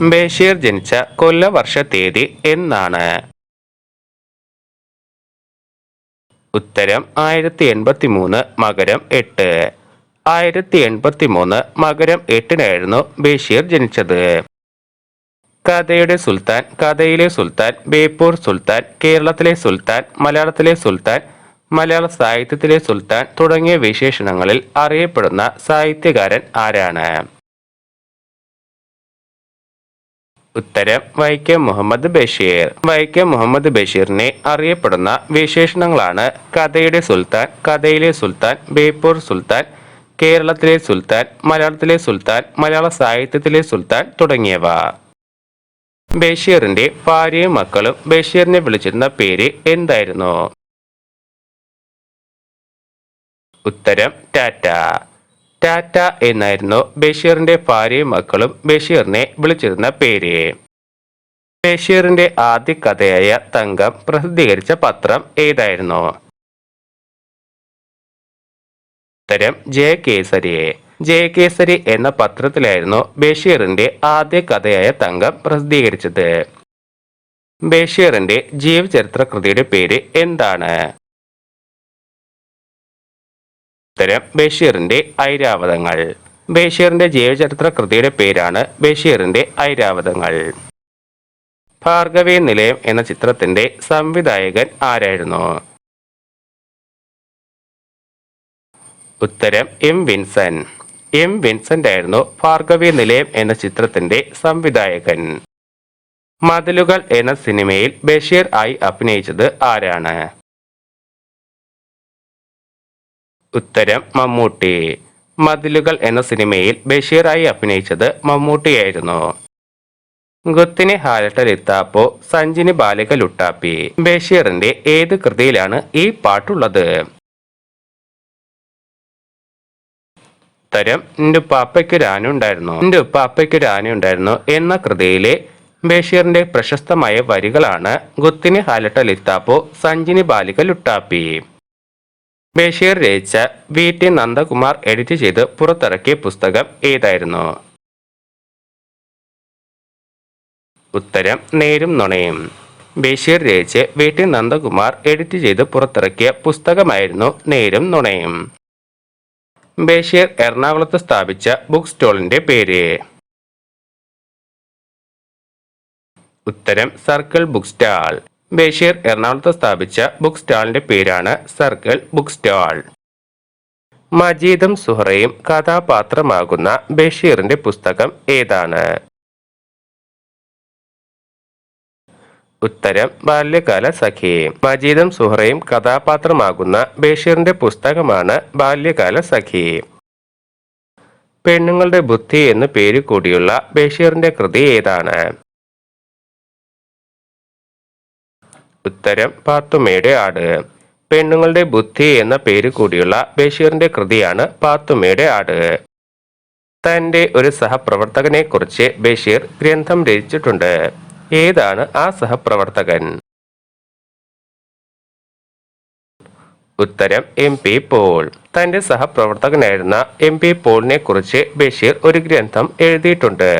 ബഷീർ ജനിച്ച കൊല്ലവർഷ തീയതി എന്നാണ്? ഉത്തരം 1083 മകരം 8. 1083 മകരം 8-നായിരുന്നു ബഷീർ ജനിച്ചത്. കഥയുടെ സുൽത്താൻ, കഥയിലെ സുൽത്താൻ, ബേപ്പൂർ സുൽത്താൻ, കേരളത്തിലെ സുൽത്താൻ, മലയാളത്തിലെ സുൽത്താൻ, മലയാള സാഹിത്യത്തിലെ സുൽത്താൻ തുടങ്ങിയ വിശേഷണങ്ങളിൽ അറിയപ്പെടുന്ന സാഹിത്യകാരൻ ആരാണ്? ഉത്തരം വൈക്കം മുഹമ്മദ് ബഷീർ. വൈക്കം മുഹമ്മദ് ബഷീറിനെ അറിയപ്പെടുന്ന വിശേഷണങ്ങളാണ് കഥയുടെ സുൽത്താൻ, കഥയിലെ സുൽത്താൻ, ബേപ്പൂർ സുൽത്താൻ, കേരളത്തിലെ സുൽത്താൻ, മലയാളത്തിലെ സുൽത്താൻ, മലയാള സാഹിത്യത്തിലെ സുൽത്താൻ തുടങ്ങിയവ. ബഷീറിന്റെ ഭാര്യയും മക്കളും ബഷീറിനെ വിളിച്ചിരുന്ന പേര് എന്തായിരുന്നു? ഉത്തരം ടാറ്റ. ടാറ്റ എന്നായിരുന്നു ബഷീറിന്റെ ഭാര്യയും മക്കളും ബഷീറിനെ വിളിച്ചിരുന്ന പേര്. ബഷീറിന്റെ ആദ്യ കഥയായ തങ്കം പ്രസിദ്ധീകരിച്ച പത്രം ഏതായിരുന്നു? ഉത്തരം ജയകേസരി. ജയകേസരി എന്ന പത്രത്തിലായിരുന്നു ബഷീറിന്റെ ആദ്യ കഥയായ തങ്കം പ്രസിദ്ധീകരിച്ചത്. ബഷീറിന്റെ ജീവചരിത്ര കൃതിയുടെ പേര് എന്താണ്? ഉത്തരം ബഷീറിന്റെ ഐരാവതങ്ങൾ. ബഷീറിന്റെ ജീവചരിത്ര കൃതിയുടെ പേരാണ് ബഷീറിന്റെ ഐരാവതങ്ങൾ. ഭാർഗവീ നിലയം എന്ന ചിത്രത്തിന്റെ സംവിധായകൻ ആരായിരുന്നു? ഉത്തരം എം വിൻസെന്റ്. എം വിൻസെന്റ് ആയിരുന്നു ഭാർഗവീ നിലയം എന്ന ചിത്രത്തിന്റെ സംവിധായകൻ. മതിലുകൾ എന്ന സിനിമയിൽ ബഷീർ ആയി അഭിനയിച്ചത് ആരാണ്? ഉത്തരം മമ്മൂട്ടി. മതിലുകൾ എന്ന സിനിമയിൽ ബഷീറായി അഭിനയിച്ചത് മമ്മൂട്ടിയായിരുന്നു. ഗുത്തിന് ഹാലട്ട ലിത്താപ്പോ സഞ്ചിന് ബാലിക ലുട്ടാപ്പി ബഷീറിന്റെ ഏത് കൃതിയിലാണ് ഈ പാട്ടുള്ളത്? ഉത്തരം എൻ്റെ ഉപ്പാപ്പയ്ക്കൊരു ആനയുണ്ടായിരുന്നു എന്ന കൃതിയിലെ ബഷീറിന്റെ പ്രശസ്തമായ വരികളാണ് ഗുത്തിന് ഹാലട്ട ലിത്താപ്പോ സഞ്ചിന് ബാലിക ലുട്ടാപ്പി. ബഷീർ രചിച്ച VT നന്ദകുമാർ എഡിറ്റ് ചെയ്ത് പുറത്തിറക്കിയ പുസ്തകം ഏതായിരുന്നു? ഉത്തരം നേരും നുണയും. ബഷീർ രചിച്ച് VT നന്ദകുമാർ എഡിറ്റ് ചെയ്ത് പുറത്തിറക്കിയ പുസ്തകമായിരുന്നു നേരും നുണയും. ബഷീർ എറണാകുളത്ത് സ്ഥാപിച്ച ബുക്ക് സ്റ്റോളിന്റെ പേര്? ഉത്തരം സർക്കിൾ ബുക്ക് സ്റ്റാൾ. ബഷീർ എറണാകുളത്ത് സ്ഥാപിച്ച ബുക്ക് സ്റ്റാളിന്റെ പേരാണ് സർക്കിൾ ബുക്ക് സ്റ്റാൾ. മജീദും സുഹറയും കഥാപാത്രമാകുന്ന ബഷീറിന്റെ പുസ്തകം ഏതാണ്? ഉത്തരം ബാല്യകാല സഖി. മജീദും സുഹറയും കഥാപാത്രമാകുന്ന ബഷീറിന്റെ പുസ്തകമാണ് ബാല്യകാല സഖി. പെണ്ണുങ്ങളുടെ ബുദ്ധി എന്ന് പേര് കൂടിയുള്ള ബഷീറിന്റെ കൃതി ഏതാണ്? ഉത്തരം പാത്തുമ്മയുടെ ആട്. പെണ്ണുങ്ങളുടെ ബുദ്ധി എന്ന പേര് കൂടിയുള്ള ബഷീറിന്റെ കൃതിയാണ് പാത്തുമ്മയുടെ ആട്. തന്റെ ഒരു സഹപ്രവർത്തകനെ കുറിച്ച് ബഷീർ ഗ്രന്ഥം രചിച്ചിട്ടുണ്ട്. ഏതാണ് ആ സഹപ്രവർത്തകൻ? ഉത്തരം MP പോൾ. തന്റെ സഹപ്രവർത്തകനായിരുന്ന MP പോളിനെ കുറിച്ച് ബഷീർ ഒരു ഗ്രന്ഥം എഴുതിയിട്ടുണ്ട്.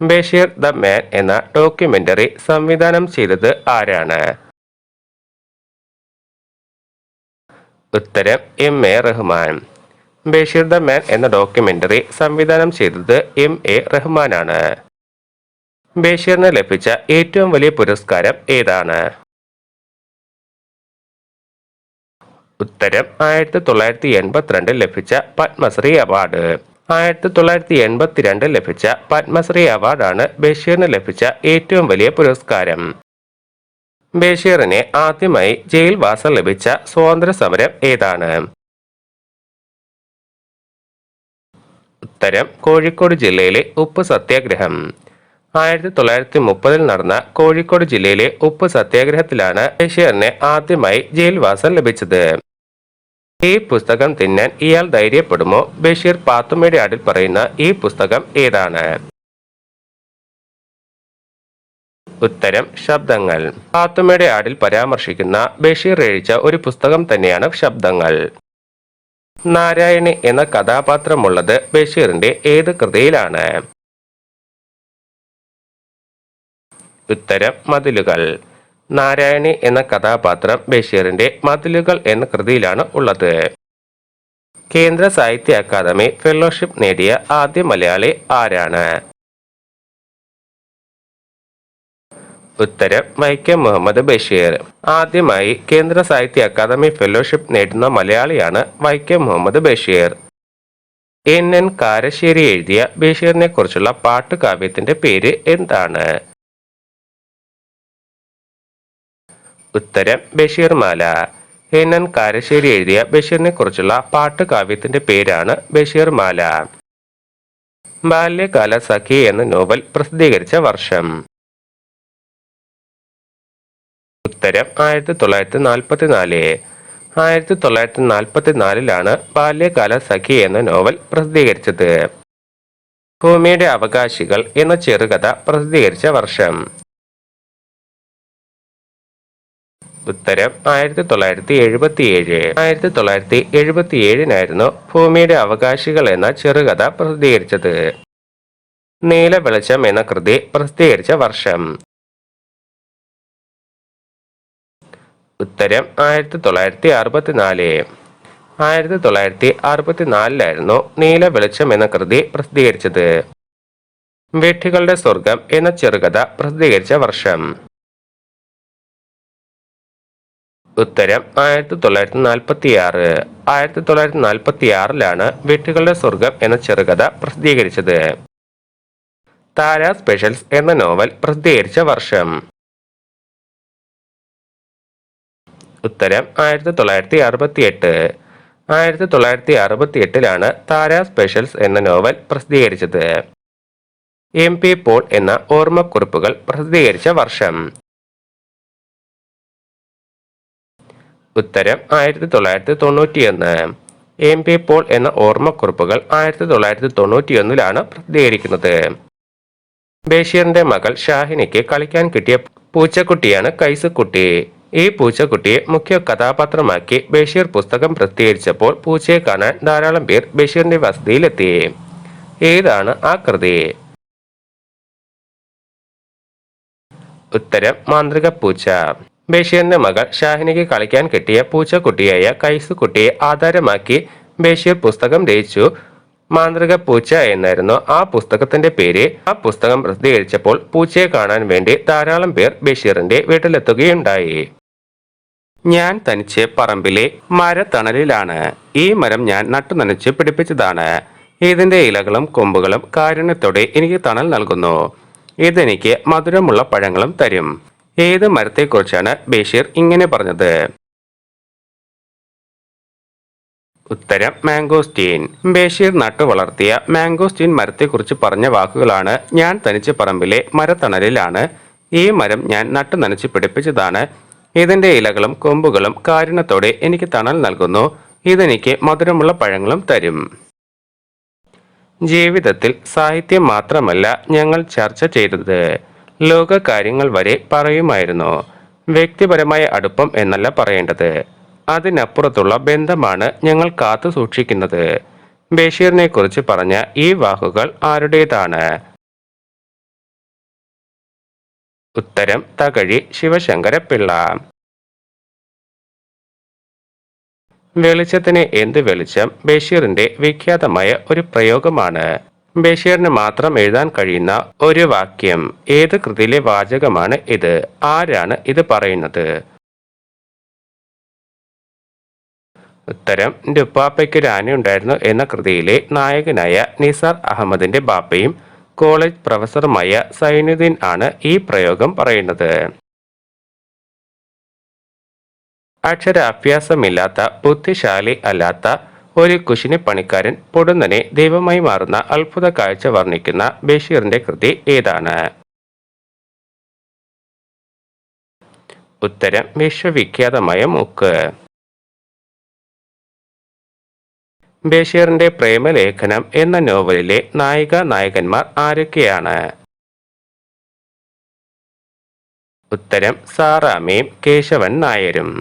ബഷീർ ദ മാൻ എന്ന ഡോക്യുമെന്ററി സംവിധാനം ചെയ്തത് ആരാണ്? ഉത്തരം MA Rahman. Basheer the man എന്ന ഡോക്യുമെന്ററി സംവിധാനം ചെയ്തത് MA റഹ്മാനാണ്. ബഷീറിന് ലഭിച്ച ഏറ്റവും വലിയ പുരസ്കാരം ഏതാണ്? ഉത്തരം 1982 ലഭിച്ച പത്മശ്രീ അവാർഡ്. 1982 ലഭിച്ച പത്മശ്രീ അവാർഡാണ് ബഷീറിന് ലഭിച്ച ഏറ്റവും വലിയ പുരസ്കാരം. ബഷീറിന് ആദ്യമായി ജയിൽവാസം ലഭിച്ച സ്വാതന്ത്ര്യ സമരം ഏതാണ്? ഉത്തരം കോഴിക്കോട് ജില്ലയിലെ ഉപ്പ് സത്യാഗ്രഹം. 1930 നടന്ന കോഴിക്കോട് ജില്ലയിലെ ഉപ്പ് സത്യാഗ്രഹത്തിലാണ് ബഷീറിന് ആദ്യമായി ജയിൽവാസം ലഭിച്ചത്. ഈ പുസ്തകം തിന്നാൻ ഇയാൾ ധൈര്യപ്പെടുമോ? ബഷീർ പാത്തുമ്മയുടെ ആടിൽ പറയുന്ന ഈ പുസ്തകം ഏതാണ്? ഉത്തരം ശബ്ദങ്ങൾ. പാത്തുമ്മയുടെ ആടിൽ പരാമർശിക്കുന്ന ബഷീർ രചിച്ച ഒരു പുസ്തകം തന്നെയാണ് ശബ്ദങ്ങൾ. നാരായണി എന്ന കഥാപാത്രമുള്ളത് ബഷീറിന്റെ ഏത് കൃതിയിലാണ്? ഉത്തരം മതിലുകൾ. നാരായണി എന്ന കഥാപാത്രം ബഷീറിന്റെ മതിലുകൾ എന്ന കൃതിയിലാണ് ഉള്ളത്. കേന്ദ്ര സാഹിത്യ അക്കാദമി ഫെലോഷിപ്പ് നേടിയ ആദ്യ മലയാളി ആരാണ്? ഉത്തരം വൈക്കം മുഹമ്മദ് ബഷീർ. ആദ്യമായി കേന്ദ്ര സാഹിത്യ അക്കാദമി ഫെലോഷിപ്പ് നേടുന്ന മലയാളിയാണ് വൈക്കം മുഹമ്മദ് ബഷീർ. NN കാരശ്ശേരി എഴുതിയ ബഷീറിനെ കുറിച്ചുള്ള പാട്ടുകാവ്യത്തിന്റെ പേര് എന്താണ്? ഉത്തരം ബഷീർമാല. NN കാരശ്ശേരി എഴുതിയ ബഷീറിനെ കുറിച്ചുള്ള പാട്ടുകാവ്യത്തിന്റെ പേരാണ് ബഷീർമാല. ബാല്യകാല സഖി എന്ന നോവൽ പ്രസിദ്ധീകരിച്ച വർഷം? ഉത്തരം 1944. 1944 ബാല്യകാല സഖി എന്ന നോവൽ പ്രസിദ്ധീകരിച്ചത്. ഭൂമിയുടെ അവകാശികൾ എന്ന ചെറുകഥ പ്രസിദ്ധീകരിച്ച വർഷം? ഉത്തരം 1977. 1977 ഭൂമിയുടെ അവകാശികൾ എന്ന ചെറുകഥ പ്രസിദ്ധീകരിച്ചത്. നീല വെളിച്ചം എന്ന കൃതി പ്രസിദ്ധീകരിച്ച വർഷം? ഉത്തരം 1964. 1964 നീല വെളിച്ചം എന്ന കൃതി പ്രസിദ്ധീകരിച്ചത്. വിഡ്ഢികളുടെ സ്വർഗം എന്ന ചെറുകഥ പ്രസിദ്ധീകരിച്ച വർഷം? ഉത്തരം 1946. 1946 വിഡ്ഢികളുടെ സ്വർഗം എന്ന ചെറുകഥ പ്രസിദ്ധീകരിച്ചത്. താര സ്പെഷ്യൽസ് എന്ന നോവൽ പ്രസിദ്ധീകരിച്ച വർഷം? ഉത്തരം 1968. 1968 താര സ്പെഷ്യൽസ് എന്ന നോവൽ പ്രസിദ്ധീകരിച്ചത്. MP പോൾ എന്ന ഓർമ്മക്കുറിപ്പുകൾ പ്രസിദ്ധീകരിച്ച വർഷം? ഉത്തരം 1991. MP പോൾ എന്ന ഓർമ്മക്കുറിപ്പുകൾ 1991 പ്രസിദ്ധീകരിക്കുന്നത്. ബഷീറിന്റെ മകൾ ഷാഹിനിക്ക് കളിക്കാൻ കിട്ടിയ പൂച്ചക്കുട്ടിയാണ് കൈസുക്കുട്ടി. ഈ പൂച്ചക്കുട്ടിയെ മുഖ്യ കഥാപാത്രമാക്കി ബഷീർ പുസ്തകം പ്രസിദ്ധീകരിച്ചപ്പോൾ പൂച്ചയെ കാണാൻ ധാരാളം പേർ ബഷീറിന്റെ വസതിയിലെത്തി. ഏതാണ് ആ കൃതി? ഉത്തരം മാന്ത്രിക പൂച്ച. ബഷീറിന്റെ മകൾ ഷാഹിനിക്ക് കളിക്കാൻ കിട്ടിയ പൂച്ചക്കുട്ടിയായ കൈസുക്കുട്ടിയെ ആധാരമാക്കി ബഷീർ പുസ്തകം രചിച്ചു. മാന്ത്രിക പൂച്ച എന്നായിരുന്നു ആ പുസ്തകത്തിന്റെ പേര്. ആ പുസ്തകം പ്രസിദ്ധീകരിച്ചപ്പോൾ പൂച്ചയെ കാണാൻ വേണ്ടി ധാരാളം പേർ ബഷീറിന്റെ വീട്ടിലെത്തുകയുണ്ടായി. ഞാൻ തനിച്ച് പറമ്പിലെ മരത്തണലിലാണ്. ഈ മരം ഞാൻ നട്ടുനനച്ച് പിടിപ്പിച്ചതാണ്. ഇതിന്റെ ഇലകളും കൊമ്പുകളും കാരുണ്യത്തോടെ എനിക്ക് തണൽ നൽകുന്നു. ഇതെനിക്ക് മധുരമുള്ള പഴങ്ങളും തരും. ഏത് മരത്തെക്കുറിച്ചാണ് ബഷീർ ഇങ്ങനെ പറഞ്ഞത്? ഉത്തരം മാംഗോസ്റ്റീൻ. ബഷീർ നട്ടു വളർത്തിയ മാംഗോസ്റ്റീൻ മരത്തെക്കുറിച്ച് പറഞ്ഞ വാക്കുകളാണ്: ഞാൻ തനിച്ച് പറമ്പിലെ മരത്തണലിലാണ്. ഈ മരം ഞാൻ നട്ടു നനച്ച് പിടിപ്പിച്ചതാണ്. ഇതിന്റെ ഇലകളും കൊമ്പുകളും കാരുണ്യത്തോടെ എനിക്ക് തണൽ നൽകുന്നു. ഇതെനിക്ക് മധുരമുള്ള പഴങ്ങളും തരും. ജീവിതത്തിൽ സാഹിത്യം മാത്രമല്ല ഞങ്ങൾ ചർച്ച ചെയ്തത്, ലോക കാര്യങ്ങൾ വരെ പറയുമായിരുന്നു. വ്യക്തിപരമായ അടുപ്പം എന്നല്ല പറയേണ്ടത്, അതിനപ്പുറത്തുള്ള ബന്ധമാണ് ഞങ്ങൾ കാത്തു സൂക്ഷിക്കുന്നത്. ബഷീറിനെ കുറിച്ച് പറഞ്ഞ ഈ വാക്കുകൾ ആരുടേതാണ്? ഉത്തരം തകഴി ശിവശങ്കരപ്പിള്ള. വെളിച്ചത്തിന് എന്ത് വെളിച്ചം ബഷീറിന്റെ വിഖ്യാതമായ ഒരു പ്രയോഗമാണ്. ബഷീറിന് മാത്രം എഴുതാൻ കഴിയുന്ന ഒരു വാക്യം. ഏത് കൃതിയിലെ വാചകമാണ് ഇത്? ആരാണ് ഇത് പറയുന്നത്? ഉത്തരം ഡുപ്പാപ്പയ്ക്കൊരു ആനയുണ്ടായിരുന്നു എന്ന കൃതിയിലെ നായകനായ നിസാർ അഹമ്മദിന്റെ ബാപ്പയും കോളേജ് പ്രൊഫസറുമായ സൈനുദ്ദീൻ ആണ് ഈ പ്രയോഗം പറയുന്നത്. അക്ഷരാഭ്യാസമില്ലാത്ത, ബുദ്ധിശാലി അല്ലാത്ത ഒരു കുശിനി പണിക്കാരൻ പൊടുന്നനെ ദൈവമായി മാറുന്ന അത്ഭുത കാഴ്ച വർണ്ണിക്കുന്ന ബഷീറിന്റെ കൃതി ഏതാണ്? ഉത്തരം വിശ്വവിഖ്യാതമായ മൂക്ക്. ബഷീറിന്റെ പ്രേമലേഖനം എന്ന നോവലിലെ നായിക നായകന്മാർ ആരൊക്കെയാണ്? ഉത്തരം സാറാമ്മയും കേശവൻ നായരും.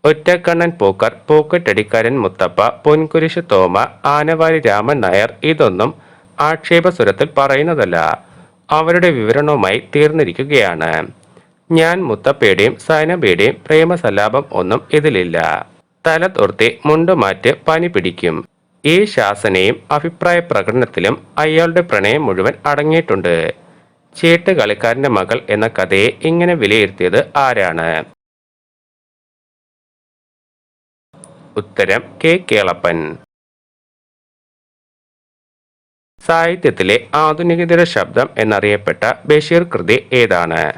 ഒറ്റക്കണ്ണൻ പൂക്കർ, പൂക്കറ്റടിക്കാരൻ മുത്തപ്പ, പൊൻകുരിശ് തോമ, ആനവാരി രാമൻ നായർ ഇതൊന്നും ആക്ഷേപസ്വരത്തിൽ പറയുന്നതല്ല. അവരുടെ വിവരണവുമായി തീർന്നിരിക്കുകയാണ്. ഞാൻ മുത്തപ്പയുടെയും സൈനബയുടെയും പ്രേമസല്ലാപം ഒന്നും ഇതിലില്ല. തല തോർത്തി മുണ്ടുമാറ്റ് പനി പിടിക്കും. ഈ ശാസനയും അഭിപ്രായ പ്രകടനത്തിലും അയാളുടെ പ്രണയം മുഴുവൻ അടങ്ങിയിട്ടുണ്ട്. ചീട്ട് കളിക്കാരന്റെ മകൾ എന്ന കഥയെ ഇങ്ങനെ വിലയിരുത്തിയത് ആരാണ്? ഉത്തരം കെ കേളപ്പൻ. സാഹിത്യത്തിലെ ആധുനികതയുടെ ശബ്ദം എന്നറിയപ്പെട്ട ബഷീർ കൃതി ഏതാണ്?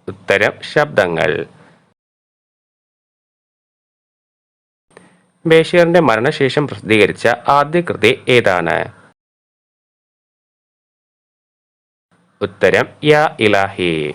ഉത്തരം ശബ്ദങ്ങൾ. ബഷീറിന്റെ മരണശേഷം പ്രസിദ്ധീകരിച്ച ആദ്യ കൃതി ഏതാണ്? ഉത്തരം യാ ഇലാഹി.